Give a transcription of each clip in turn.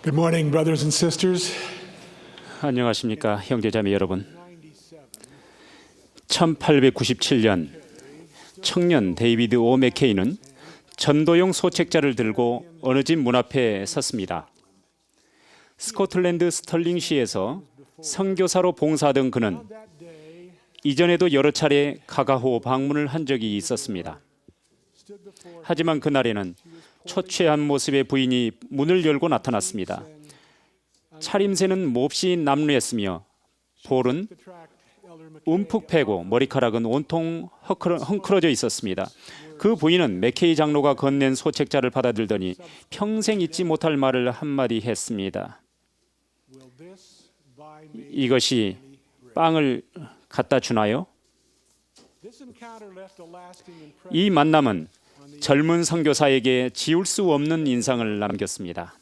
Good morning, brothers and sisters. 안녕하십니까 형제자매 여러분. 1897년 청년 데이비드 오 맥케이는 전도용 소책자를 들고 어느 집 문 앞에 섰습니다. 스코틀랜드 스털링시에서 선교사로 봉사하던 그는 이전에도 여러 차례 가가호 방문을 한 적이 있었습니다. 하지만 그날에는 초췌한 모습의 부인이 문을 열고 나타났습니다. 차림새는 몹시 남루했으며 볼은 움푹 패고 머리카락은 온통 헝클어져 있었습니다. 그 부인은 맥케이 장로가 건넨 소책자를 받아들더니 평생 잊지 못할 말을 한마디 했습니다. 이것이 빵을 갖다 주나요? 이 만남은 젊은 선교사에게 지울 수 없는 인상을 남겼습니다.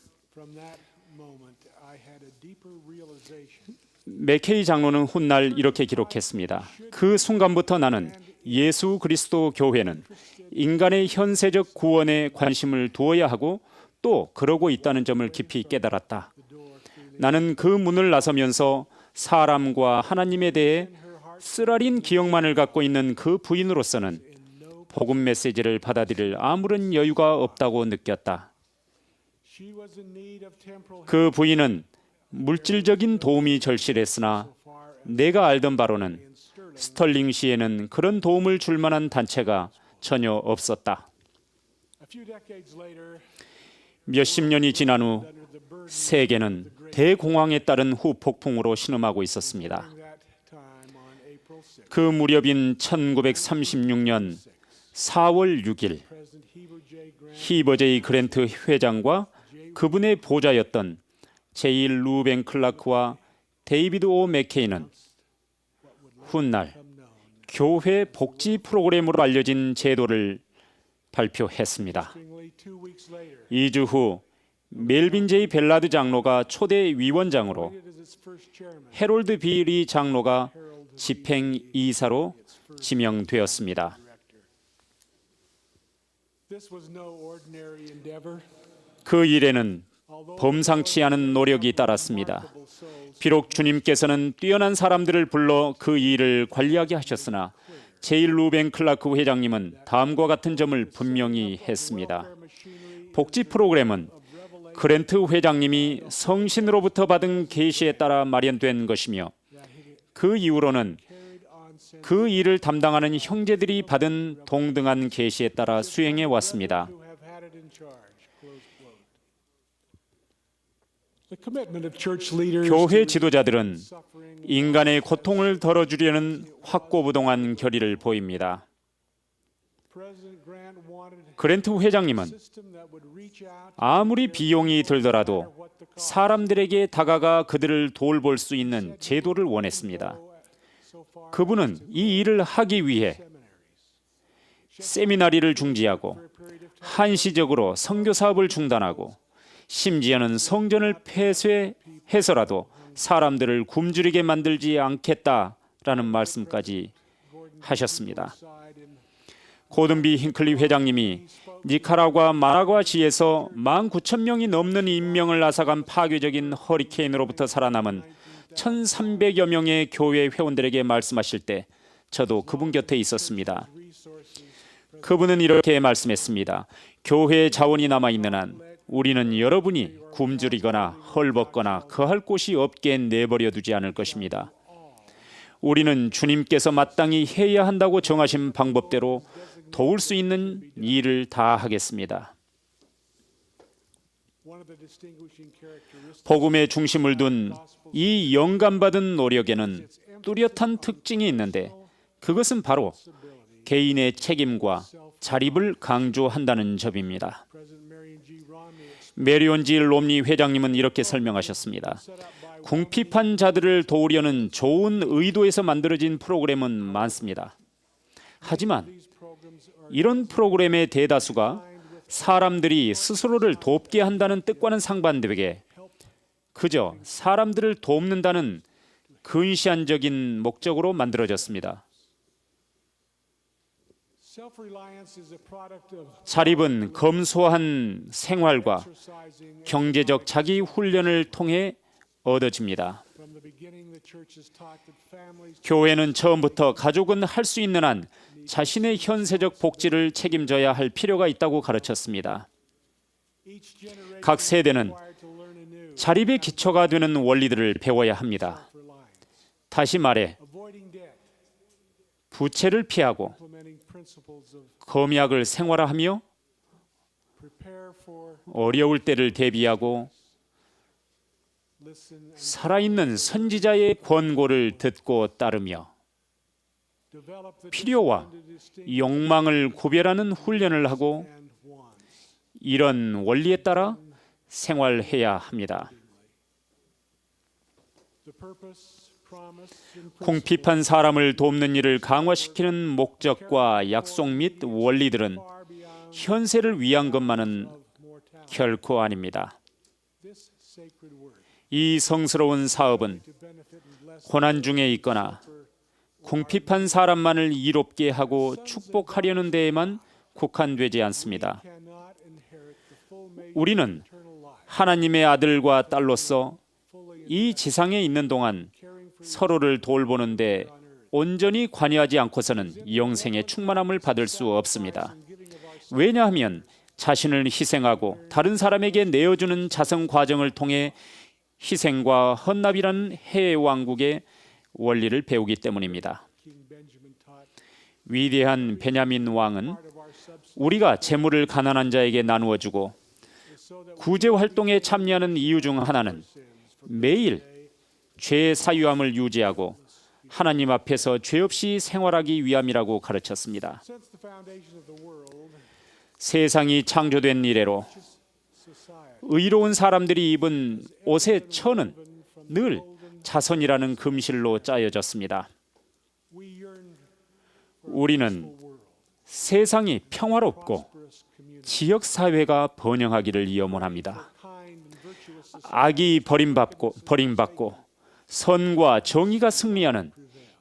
맥케이 장로는 훗날 이렇게 기록했습니다. 그 순간부터 나는 예수 그리스도 교회는 인간의 현세적 구원에 관심을 두어야 하고 또 그러고 있다는 점을 깊이 깨달았다. 나는 그 문을 나서면서 사람과 하나님에 대해 쓰라린 기억만을 갖고 있는 그 부인으로서는 복음 메시지를 받아들일 아무런 여유가 없다고 느꼈다. 그 부인은 물질적인 도움이 절실했으나 내가 알던 바로는 스털링시에는 그런 도움을 줄 만한 단체가 전혀 없었다. 몇십 년이 지난 후 세계는 대공황에 따른 후폭풍으로 신음하고 있었습니다. 그 무렵인 1936년 4월 6일 히버 제이 그랜트 회장과 그분의 보좌였던 제일 루벤 클라크와 데이비드 오 맥케이는 훗날 교회 복지 프로그램으로 알려진 제도를 발표했습니다. 2주 후 멜빈 제이 벨라드 장로가 초대 위원장으로 해롤드 비리 장로가 집행이사로 지명되었습니다. 그 일에는 범상치 않은 노력이 따랐습니다. 비록 주님께서는 뛰어난 사람들을 불러 그 일을 관리하게 하셨으나 제일 루벤 클라크 회장님은 다음과 같은 점을 분명히 했습니다. 복지 프로그램은 그랜트 회장님이 성신으로부터 받은 계시에 따라 마련된 것이며 그 이후로는 그 일을 담당하는 형제들이 받은 동등한 계시에 따라 수행해 왔습니다. 교회 지도자들은 인간의 고통을 덜어주려는 확고부동한 결의를 보입니다. 그랜트 회장님은 아무리 비용이 들더라도 사람들에게 다가가 그들을 돌볼 수 있는 제도를 원했습니다. 그분은 이 일을 하기 위해 세미나리를 중지하고 한시적으로 선교 사업을 중단하고 심지어는 성전을 폐쇄해서라도 사람들을 굶주리게 만들지 않겠다라는 말씀까지 하셨습니다. 고든비 힌클리 회장님이 니카라과 마나과시에서 19,000명이 넘는 인명을 앗아간 파괴적인 허리케인으로부터 살아남은 1,300여 명의 교회 회원들에게 말씀하실 때 저도 그분 곁에 있었습니다. 그분은 이렇게 말씀했습니다. 교회에 자원이 남아있는 한 우리는 여러분이 굶주리거나 헐벗거나 거할 곳이 없게 내버려 두지 않을 것입니다. 우리는 주님께서 마땅히 해야 한다고 정하신 방법대로 도울 수 있는 일을 다 하겠습니다. 복음의 중심을 둔 이 영감받은 노력에는 뚜렷한 특징이 있는데 그것은 바로 개인의 책임과 자립을 강조한다는 점입니다. 메리온 G. 롬니 회장님은 이렇게 설명하셨습니다. 궁핍한 자들을 도우려는 좋은 의도에서 만들어진 프로그램은 많습니다. 하지만 이런 프로그램의 대다수가 사람들이 스스로를 돕게 한다는 뜻과는 상반되게 그저 사람들을 돕는다는 근시안적인 목적으로 만들어졌습니다. Self-reliance is a product of 자립은 검소한 생활과 exercising. 경제적 자기 훈련을 통해 얻어집니다. From the beginning, the church has taught that families 교회는 처음부터 가족은 할 수 있는 한 자신의 현세적 복지를 책임져야 할 필요가 있다고 가르쳤습니다. each generation 각 세대는 required to learn anew 자립의 기초가 되는 원리들을 배워야 합니다. self-reliance, 다시 말해 avoiding debt, 부채를 피하고 implementing principles of 검약을 생활화하며 prepare for, 어려울 때를 대비하고 listen, and 살아있는 선지자의 권고를 듣고 따르며 develop the 필요와 discipline to distinguish 욕망을 구별하는 훈련을 하고 and want. 이런 원리에 따라 생활해야 합니다. The purpose, promise, and 궁핍한 사람을 돕는 일을 강화시키는 목적과 약속 및 원리들은 far beyond 현세를 위한 것만은 of mortality. 결코 아닙니다. This sacred work 이 성스러운 사업은 to benefit and bless 고난 중에 있거나 궁핍한 사람만을 이롭게 하고 축복하려는 데에만 국한되지 않습니다. cannot inherit the full measure 우리는 eternal life, 하나님의 아들과 딸로서 fully 이 지상에 있는 동안 caring for 서로를 돌보는데 온전히 관여하지 않고서는 영생의 충만함을 받을 수 없습니다. giving of our 왜냐하면 자신을 희생하고 다른 사람에게 내어주는 자성 과정을 통해 희생과 헌납이라는 해의 왕국의 원리를 배우기 때문입니다. King Benjamin taught 위대한 베냐민 왕은 part of our substance 우리가 재물을 가난한 자에게 나누어 주고 is so that 구제 활동에 참여하는 이유 중 하나는 매일 죄의 사유함을 유지하고 하나님 앞에서 죄 없이 생활하기 위함이라고 가르쳤습니다. since the foundation of the world, 세상이 창조된 이래로 society 의로운 사람들이 입은 옷의 천은 늘 자선이라는 금실로 짜여졌습니다. we yearn 우리는 world, 세상이 평화롭고 prosperous community, 지역 사회가 번영하기를 염원합니다. kind and virtuous society. 악이 버림받고 선과 정의가 승리하는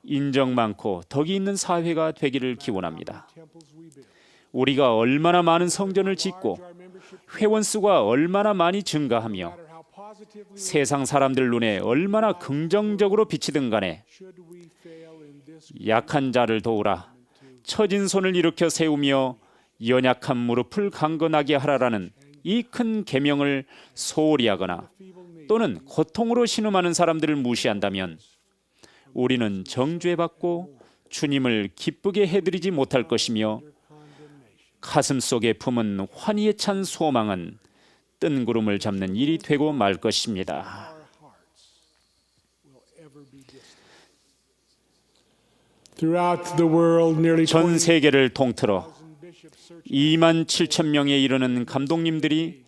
인정 많고 덕이 있는 사회가 되기를 기원합니다. Temples we build, 우리가 얼마나 많은 성전을 짓고 our membership, 회원 수가 얼마나 많이 증가하며 no matter how positively 세상 사람들 눈에 얼마나 긍정적으로 비치든 간에 should we fail in this 약한 자를 도우라, 처진 손을 일으켜 세우며 연약한 무릎을 강건하게 하라라는 이 큰 계명을 소홀히 하거나 feeble need, 또는 고통으로 신음하는 사람들을 무시한다면 우리는 정죄받고 주님을 기쁘게 해드리지 못할 것이며 가슴 속에 품은 환희에 찬 소망은 뜬구름을 잡는 일이 되고 말 것입니다. our hearts will ever be distant. Throughout the world, nearly 전 세계를 통틀어 20,000 bishops search 2만 7천 명에 이르는 감독님들이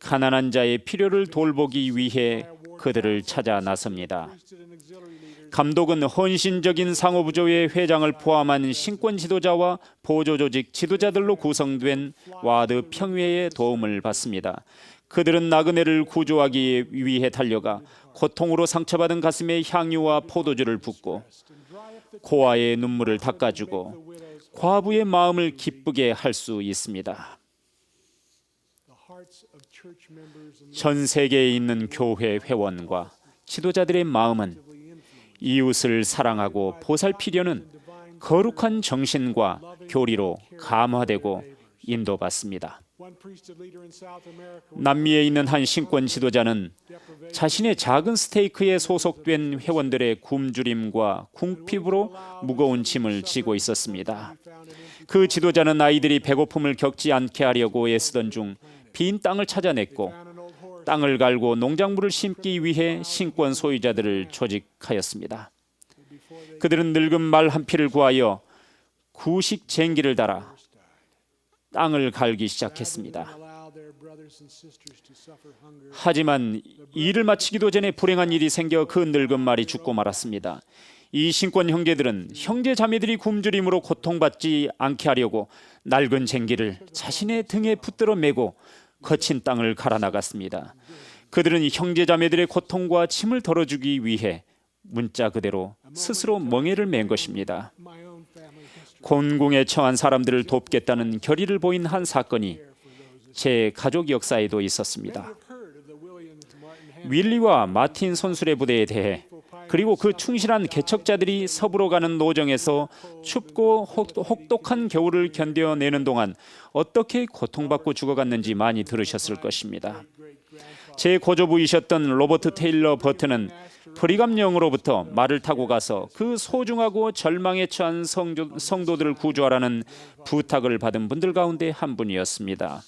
가난한 자의 필요를 돌보기 위해 그들을 찾아 나섭니다. priesthood and auxiliary leaders 감독은 헌신적인 상호부조의 회장을 포함한 신권 지도자와 보조 조직 지도자들로 구성된 와드 평회의 도움을 받습니다. 그들은 나그네를 구조하기 위해 달려가 고통으로 상처받은 가슴에 향유와 포도주를 붓고 고아의 눈물을 닦아주고 과부의 마음을 기쁘게 할 수 있습니다. the hearts of church members and 전 세계에 있는 교회 회원과 지도자들의 마음은 이웃을 사랑하고 보살피려는 거룩한 정신과 교리로 감화되고 인도받습니다. one priesthood leader in South America 남미에 있는 한 신권 지도자는 자신의 작은 스테이크에 소속된 회원들의 굶주림과 궁핍으로 무거운 짐을 지고 있었습니다. 그 지도자는 아이들이 배고픔을 겪지 않게 하려고 애쓰던 중 빈 땅을 찾아냈고 found an old horse 땅을 갈고 농작물을 심기 위해 신권 소유자들을 조직하였습니다. 그들은 늙은 말 한 피를 구하여 구식 쟁기를 달아 땅을 갈기 시작했습니다. allow their brothers and sisters to suffer hunger. 하지만 일을 마치기도 전에 불행한 일이 생겨 그 늙은 말이 죽고 말았습니다. 이 신권 형제들은 형제 자매들이 굶주림으로 고통받지 않게 하려고 낡은 쟁기를 자신의 등에 붙들어 메고 거친 땅을 갈아 나갔습니다. 그들은 형제 자매들의 고통과 짐을 덜어주기 위해 문자 그대로 스스로 멍에를 맨 것입니다. My own family history. 곤궁에 처한 사람들을 돕겠다는 결의를 보인 한 사건이 제 가족 역사에도 있었습니다. 윌리와 마틴 선술의 부대에 대해 그리고 그 충실한 개척자들이 서부로 가는 노정에서 춥고 혹독한 겨울을 견뎌내는 동안 어떻게 고통받고 죽어갔는지 많이 들으셨을 것입니다. 제 고조부이셨던 로버트 테일러 버튼은 프리감령으로부터 말을 타고 가서 그 소중하고 절망에 처한 성도들을 구조하라는 부탁을 받은 분들 가운데 한 분이었습니다.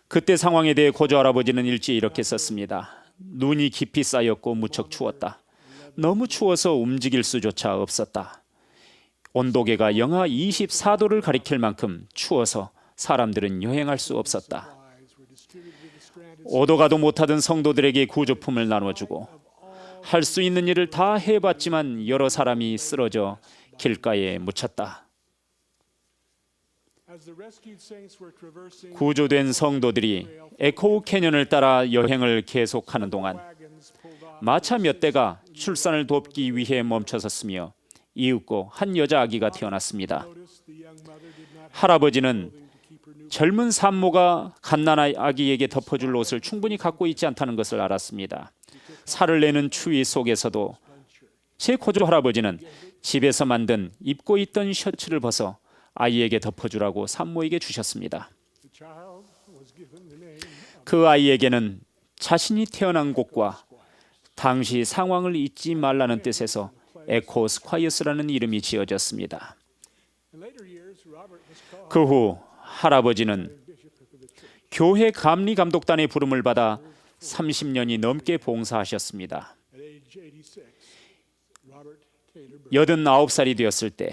그때 상황에 대해 고조 할아버지는 일지에 이렇게 썼습니다. 눈이 깊이 쌓였고 무척 추웠다. 너무 추워서 움직일 수조차 없었다. 온도계가 영하 24도를 가리킬 만큼 추워서 사람들은 여행할 수 없었다. 오도 가도 못하던 성도들에게 구조품을 나눠주고 할 수 있는 일을 다 해봤지만 여러 사람이 쓰러져 길가에 묻혔다. 구조된 성도들이 에코우 캐년을 따라 여행을 계속하는 동안 마차 몇 대가 출산을 돕기 위해 멈춰섰으며 이윽고 한 여자 아기가 태어났습니다. 할아버지는 젊은 산모가 갓난아이 아기에게 덮어줄 옷을 충분히 갖고 있지 않다는 것을 알았습니다. 살을 내는 추위 속에서도 제 고조 할아버지는 집에서 만든 입고 있던 셔츠를 벗어 아이에게 덮어주라고 산모에게 주셨습니다. 그 아이에게는 자신이 태어난 곳과 당시 상황을 잊지 말라는 뜻에서 에코 스콰이어스라는 이름이 지어졌습니다. 그 후 할아버지는 교회 감리 감독단의 부름을 받아 30년이 넘게 봉사하셨습니다. 89살이 되었을 때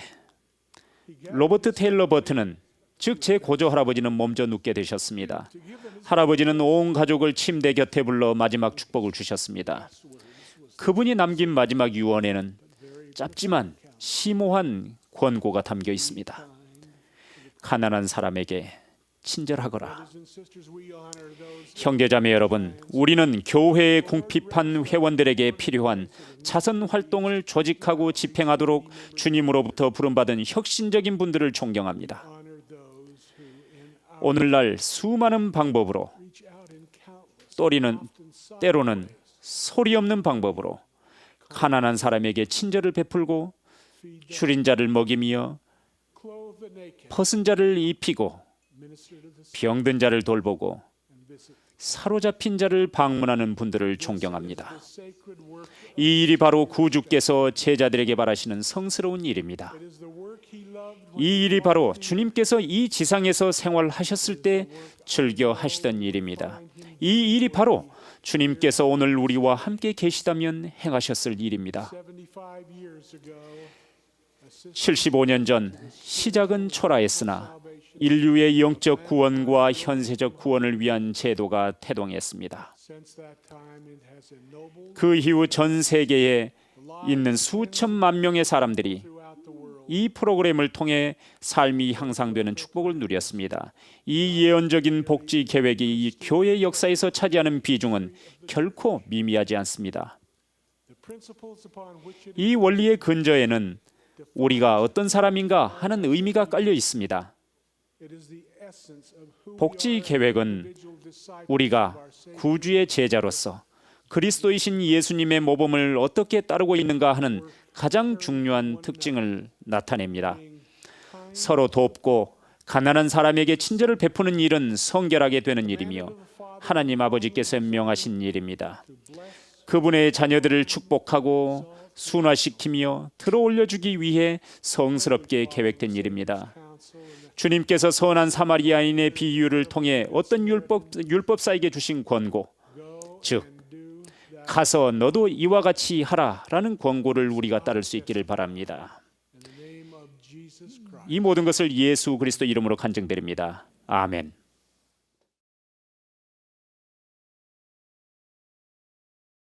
로버트 테일러 버튼은 즉 제 고조 할아버지는 먼저 눕게 되셨습니다. 할아버지는 온 가족을 침대 곁에 불러 마지막 축복을 주셨습니다. 그분이 남긴 마지막 유언에는 짧지만 심오한 권고가 담겨 있습니다. 가난한 사람에게 친절하거라. 형제자매 여러분, 우리는 교회의 궁핍한 회원들에게 필요한 자선 활동을 조직하고 집행하도록 주님으로부터 부름받은 혁신적인 분들을 존경합니다. 오늘날 수많은 방법으로 때로는 소리 없는 방법으로 가난한 사람에게 친절을 베풀고 줄인 자를 먹이며 벗은 자를 입히고 병든 자를 돌보고 사로잡힌 자를 방문하는 분들을 존경합니다. 이 일이 바로 구주께서 제자들에게 바라시는 성스러운 일입니다. 이 일이 바로 주님께서 이 지상에서 생활하셨을 때 즐겨 하시던 일입니다. 이 일이 바로 주님께서 오늘 우리와 함께 계시다면 행하셨을 일입니다. 75년 전 시작은 초라했으나 인류의 영적 구원과 현세적 구원을 위한 제도가 태동했습니다. 그 이후 전 세계에 있는 수천만 명의 사람들이 이 프로그램을 통해 삶이 향상되는 축복을 누렸습니다. 이 예언적인 복지 계획이 이 교회 역사에서 차지하는 비중은 결코 미미하지 않습니다. 이 원리의 근저에는 우리가 어떤 사람인가 하는 의미가 깔려 있습니다. 복지 계획은 우리가 구주의 제자로서 그리스도이신 예수님의 모범을 어떻게 따르고 있는가 하는 가장 중요한 특징을 나타냅니다. 서로 돕고 가난한 사람에게 친절을 베푸는 일은 성결하게 되는 일이며 하나님 아버지께서 명하신 일입니다. 그분의 자녀들을 축복하고 순화시키며 들어올려주기 위해 성스럽게 계획된 일입니다. 주님께서 선한 사마리아인의 비유를 통해 어떤 율법사에게 주신 권고, 즉 가서 너도 이와 같이 하라라는 권고를 우리가 따를 수 있기를 바랍니다. 이 모든 것을 예수 그리스도 이름으로 간증드립니다. 아멘.